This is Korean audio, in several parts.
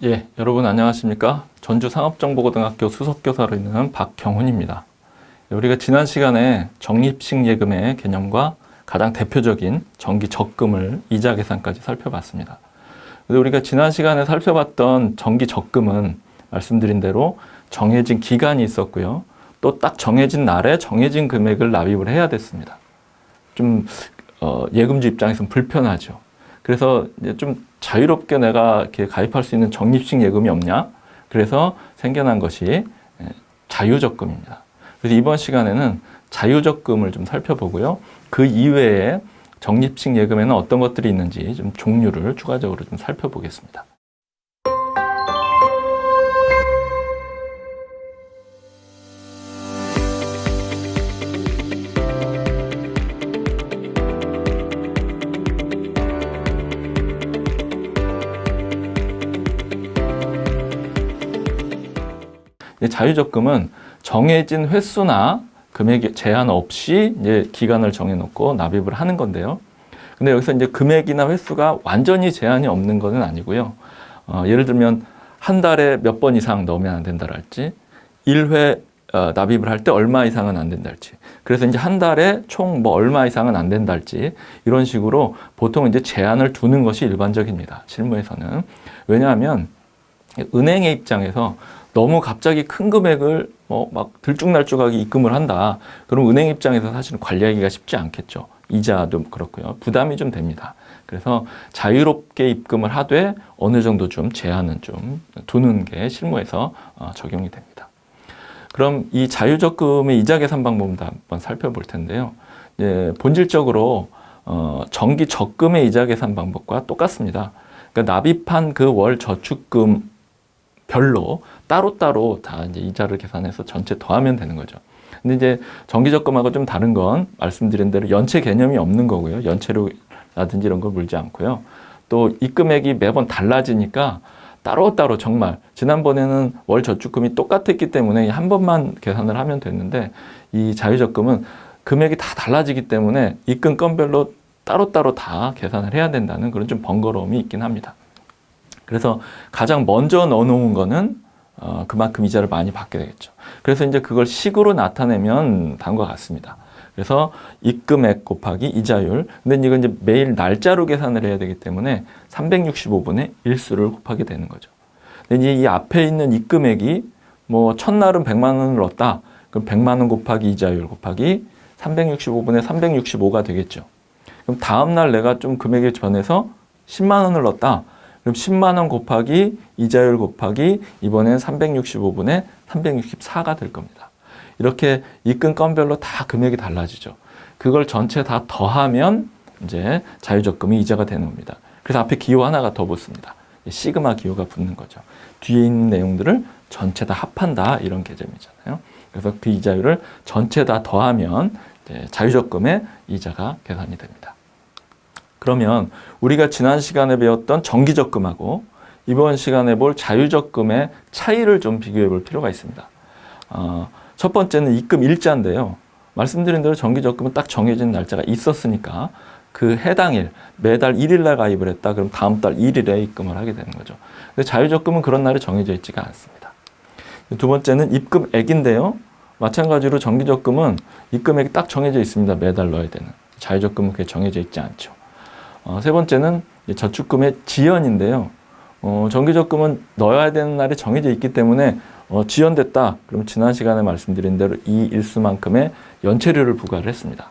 예, 여러분 안녕하십니까? 전주상업정보고등학교 수석교사로 있는 박경훈입니다. 우리가 지난 시간에 적립식 예금의 개념과 가장 대표적인 정기 적금을 이자 계산까지 살펴봤습니다. 우리가 지난 시간에 살펴봤던 정기 적금은 말씀드린 대로 정해진 기간이 있었고요. 또 딱 정해진 날에 정해진 금액을 납입을 해야 됐습니다. 좀 예금주 입장에서는 불편하죠. 그래서 이제 좀 자유롭게 내가 이렇게 가입할 수 있는 적립식 예금이 없냐? 그래서 생겨난 것이 자유적금입니다. 그래서 이번 시간에는 자유적금을 좀 살펴보고요. 그 이외에 적립식 예금에는 어떤 것들이 있는지 좀 종류를 추가적으로 좀 살펴보겠습니다. 자유적금은 정해진 횟수나 금액 제한 없이 이제 기간을 정해놓고 납입을 하는 건데요. 근데 여기서 이제 금액이나 횟수가 완전히 제한이 없는 것은 아니고요. 예를 들면 한 달에 몇 번 이상 넣으면 안 된다랄지, 1회 납입을 할 때 얼마 이상은 안 된다랄지, 그래서 이제 한 달에 총 뭐 얼마 이상은 안 된다랄지, 이런 식으로 보통 이제 제한을 두는 것이 일반적입니다. 실무에서는. 왜냐하면 은행의 입장에서 너무 갑자기 큰 금액을 막 들쭉날쭉하게 입금을 한다. 그럼 은행 입장에서 사실은 관리하기가 쉽지 않겠죠. 이자도 그렇고요. 부담이 좀 됩니다. 그래서 자유롭게 입금을 하되 어느 정도 좀 제한은 좀 두는 게 실무에서 적용이 됩니다. 그럼 이 자유적금의 이자 계산 방법도 한번 살펴볼 텐데요. 본질적으로 정기 적금의 이자 계산 방법과 똑같습니다. 그러니까 납입한 그 월 저축금 별로 따로따로 다 이제 이자를 계산해서 전체 더하면 되는 거죠. 근데 이제 정기적금하고 좀 다른 건 말씀드린 대로 연체 개념이 없는 거고요. 연체료라든지 이런 걸 물지 않고요. 또 입금액이 매번 달라지니까 따로따로 정말 지난번에는 월 저축금이 똑같았기 때문에 한 번만 계산을 하면 됐는데 이 자유적금은 금액이 다 달라지기 때문에 입금 건별로 따로따로 다 계산을 해야 된다는 그런 좀 번거로움이 있긴 합니다. 그래서 가장 먼저 넣어놓은 거는 그만큼 이자를 많이 받게 되겠죠. 그래서 이제 그걸 식으로 나타내면 다음과 같습니다. 그래서 입금액 곱하기 이자율. 근데 이건 이제 매일 날짜로 계산을 해야 되기 때문에 365분의 일수를 곱하게 되는 거죠. 근데 이제 이 앞에 있는 입금액이 뭐 첫날은 100만 원을 넣었다. 그럼 100만 원 곱하기 이자율 곱하기 365분의 365가 되겠죠. 그럼 다음날 내가 좀 금액이 전해서 10만 원을 넣었다. 그럼 10만 원 곱하기 이자율 곱하기 이번엔 365분의 364가 될 겁니다. 이렇게 입금 건별로 다 금액이 달라지죠. 그걸 전체 다 더하면 이제 자유적금이 이자가 되는 겁니다. 그래서 앞에 기호 하나가 더 붙습니다. 시그마 기호가 붙는 거죠. 뒤에 있는 내용들을 전체 다 합한다 이런 개념이잖아요. 그래서 그 이자율을 전체 다 더하면 이제 자유적금의 이자가 계산이 됩니다. 그러면 우리가 지난 시간에 배웠던 정기적금하고 이번 시간에 볼 자유적금의 차이를 좀 비교해 볼 필요가 있습니다. 첫 번째는 입금 일자인데요. 말씀드린 대로 정기적금은 딱 정해진 날짜가 있었으니까 그 해당일, 매달 1일 날 가입을 했다. 그럼 다음 달 1일에 입금을 하게 되는 거죠. 근데 자유적금은 그런 날이 정해져 있지가 않습니다. 두 번째는 입금액인데요. 마찬가지로 정기적금은 입금액이 딱 정해져 있습니다. 매달 넣어야 되는. 자유적금은 그게 정해져 있지 않죠. 세 번째는 저축금의 지연인데요. 정기적금은 넣어야 되는 날이 정해져 있기 때문에 지연됐다. 그럼 지난 시간에 말씀드린 대로 이 일수만큼의 연체료를 부과를 했습니다.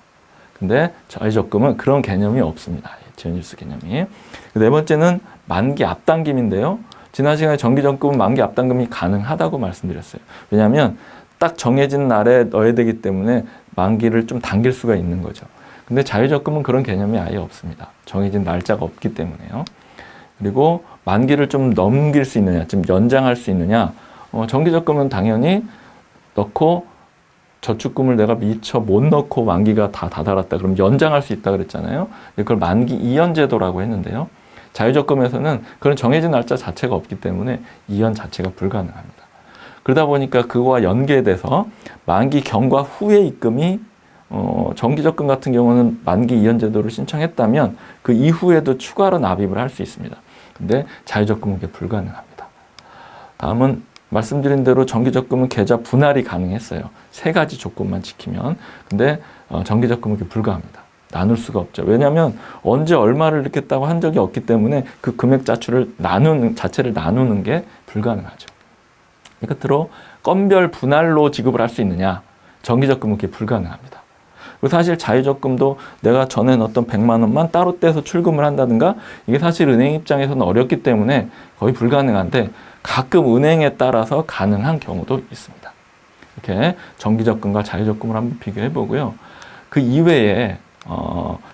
근데 자유적금은 그런 개념이 없습니다. 지연일수 개념이. 네 번째는 만기 앞당김인데요. 지난 시간에 정기적금은 만기 앞당김이 가능하다고 말씀드렸어요. 왜냐하면 딱 정해진 날에 넣어야 되기 때문에 만기를 좀 당길 수가 있는 거죠. 근데 자유적금은 그런 개념이 아예 없습니다. 정해진 날짜가 없기 때문에요. 그리고 만기를 좀 넘길 수 있느냐, 좀 연장할 수 있느냐. 정기적금은 당연히 넣고 저축금을 내가 미처 못 넣고 만기가 다 다다랐다. 그럼 연장할 수 있다 그랬잖아요. 그걸 만기 이연 제도라고 했는데요. 자유적금에서는 그런 정해진 날짜 자체가 없기 때문에 이연 자체가 불가능합니다. 그러다 보니까 그거와 연계돼서 만기 경과 후에 입금이 정기적금 같은 경우는 만기 이연 제도를 신청했다면 그 이후에도 추가로 납입을 할 수 있습니다. 근데 자유적금은 그게 불가능합니다. 다음은 말씀드린 대로 정기적금은 계좌 분할이 가능했어요. 3가지 조건만 지키면. 근데 정기적금은 그게 불가합니다. 나눌 수가 없죠. 왜냐하면 언제 얼마를 넣겠다고 한 적이 없기 때문에 그 금액 자체를 나누는 게 불가능하죠. 끝으로 건별 분할로 지급을 할 수 있느냐? 정기적금은 그게 불가능합니다. 그리고 사실 자유적금도 내가 전에 넣었던 100만 원만 따로 떼서 출금을 한다든가 이게 사실 은행 입장에서는 어렵기 때문에 거의 불가능한데 가끔 은행에 따라서 가능한 경우도 있습니다. 이렇게 정기적금과 자유적금을 한번 비교해 보고요. 그 이외에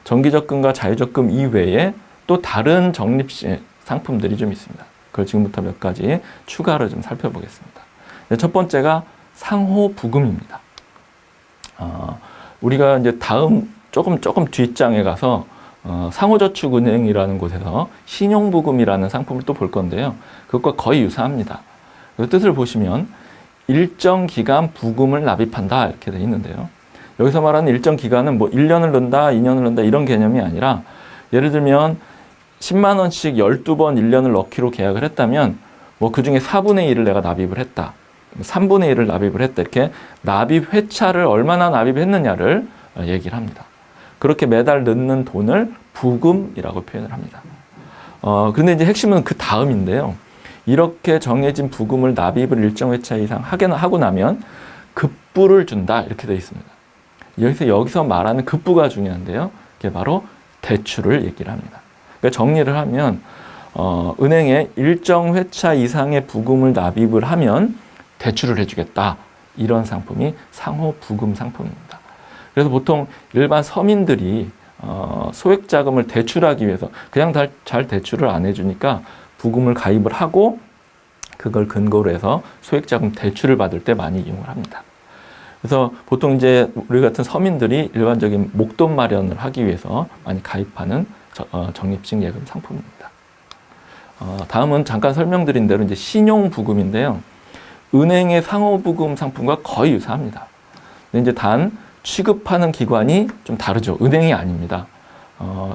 정기적금과 자유적금 이외에 또 다른 적립식 상품들이 좀 있습니다. 그걸 지금부터 몇 가지 추가로 좀 살펴보겠습니다. 첫 번째가 상호부금입니다. 우리가 이제 다음 조금 뒷장에 가서 상호저축은행이라는 곳에서 신용부금이라는 상품을 또 볼 건데요. 그것과 거의 유사합니다. 그 뜻을 보시면 일정 기간 부금을 납입한다 이렇게 되어 있는데요. 여기서 말하는 일정 기간은 뭐 1년을 넣는다, 2년을 넣는다 이런 개념이 아니라 예를 들면 10만 원씩 12번 1년을 넣기로 계약을 했다면 뭐 그중에 4분의 1을 내가 납입을 했다. 3분의 1을 납입을 했다. 이렇게 납입 회차를 얼마나 납입했느냐를 얘기를 합니다. 그렇게 매달 넣는 돈을 부금이라고 표현을 합니다. 그런데 이제 핵심은 그 다음인데요. 이렇게 정해진 부금을 납입을 일정 회차 이상 하고 나면 급부를 준다. 이렇게 되어 있습니다. 여기서 말하는 급부가 중요한데요. 그게 바로 대출을 얘기를 합니다. 그러니까 정리를 하면 은행에 일정 회차 이상의 부금을 납입을 하면 대출을 해주겠다. 이런 상품이 상호부금 상품입니다. 그래서 보통 일반 서민들이 소액자금을 대출하기 위해서 그냥 잘 대출을 안 해주니까 부금을 가입을 하고 그걸 근거로 해서 소액자금 대출을 받을 때 많이 이용을 합니다. 그래서 보통 이제 우리 같은 서민들이 일반적인 목돈 마련을 하기 위해서 많이 가입하는 적립식 예금 상품입니다. 다음은 잠깐 설명드린 대로 이제 신용부금인데요. 은행의 상호부금 상품과 거의 유사합니다. 근데 이제 단 취급하는 기관이 좀 다르죠. 은행이 아닙니다.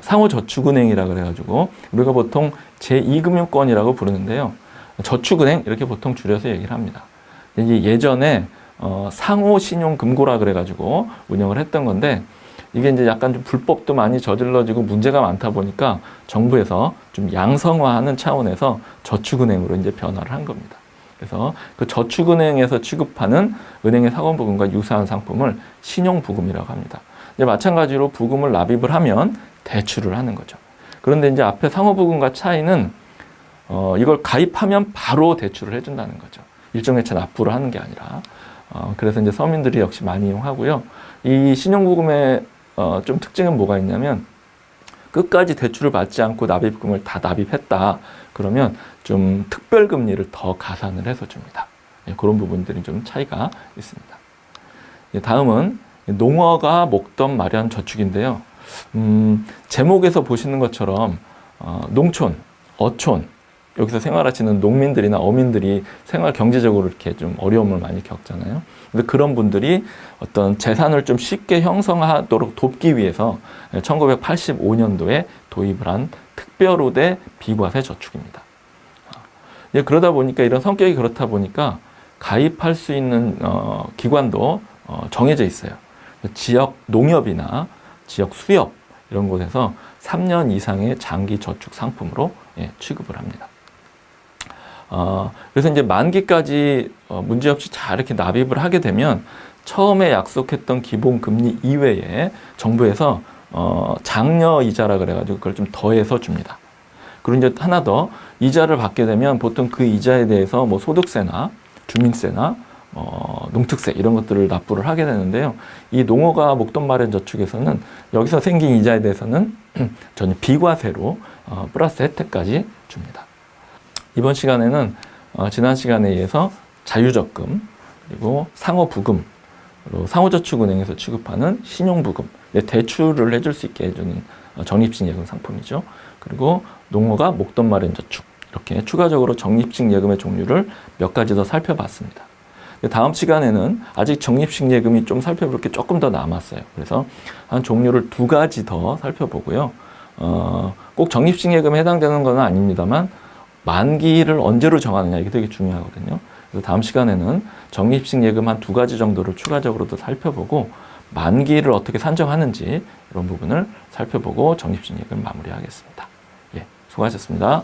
상호저축은행이라 그래가지고 우리가 보통 제2금융권이라고 부르는데요. 저축은행 이렇게 보통 줄여서 얘기를 합니다. 이제 예전에 상호신용금고라 그래가지고 운영을 했던 건데 이게 이제 약간 좀 불법도 많이 저질러지고 문제가 많다 보니까 정부에서 좀 양성화하는 차원에서 저축은행으로 이제 변화를 한 겁니다. 그래서 그 저축은행에서 취급하는 은행의 상호부금과 유사한 상품을 신용부금이라고 합니다. 이제 마찬가지로 부금을 납입을 하면 대출을 하는 거죠. 그런데 이제 앞에 상호부금과 차이는 이걸 가입하면 바로 대출을 해준다는 거죠. 일정 회차 납부를 하는 게 아니라. 그래서 이제 서민들이 역시 많이 이용하고요. 이 신용부금의 좀 특징은 뭐가 있냐면 끝까지 대출을 받지 않고 납입금을 다 납입했다. 그러면 좀 특별금리를 더 가산을 해서 줍니다. 그런 부분들이 좀 차이가 있습니다. 다음은 농어가 목돈 마련 저축인데요. 제목에서 보시는 것처럼 농촌, 어촌, 여기서 생활하시는 농민들이나 어민들이 생활 경제적으로 이렇게 좀 어려움을 많이 겪잖아요. 근데 그런 분들이 어떤 재산을 좀 쉽게 형성하도록 돕기 위해서 1985년도에 도입을 한 특별우대 비과세 저축입니다. 그러다 보니까 이런 성격이 그렇다 보니까 가입할 수 있는 기관도 정해져 있어요. 지역 농협이나 지역 수협 이런 곳에서 3년 이상의 장기 저축 상품으로 취급을 합니다. 그래서 이제 만기까지 문제없이 잘 이렇게 납입을 하게 되면 처음에 약속했던 기본 금리 이외에 정부에서 장려 이자라 그래가지고 그걸 좀 더해서 줍니다. 그리고 이제 하나 더 이자를 받게 되면 보통 그 이자에 대해서 뭐 소득세나 주민세나 농특세 이런 것들을 납부를 하게 되는데요. 이 농어가 목돈 마련 저축에서는 여기서 생긴 이자에 대해서는 전혀 비과세로 플러스 혜택까지 줍니다. 이번 시간에는 지난 시간에 이어서 자유적금 그리고 상호부금 그리고 상호저축은행에서 취급하는 신용부금 대출을 해줄 수 있게 해주는 적립식 예금 상품이죠. 그리고 농어가 목돈 마련 저축 이렇게 추가적으로 적립식 예금의 종류를 몇 가지 더 살펴봤습니다. 다음 시간에는 아직 적립식 예금이 좀 살펴볼 게 조금 더 남았어요. 그래서 한 종류를 2가지 더 살펴보고요. 꼭 적립식 예금에 해당되는 건 아닙니다만 만기를 언제로 정하느냐 이게 되게 중요하거든요. 그래서 다음 시간에는 적립식 예금 한 2가지 정도를 추가적으로도 살펴보고 만기를 어떻게 산정하는지 이런 부분을 살펴보고 적립식 예금 마무리하겠습니다. 예, 수고하셨습니다.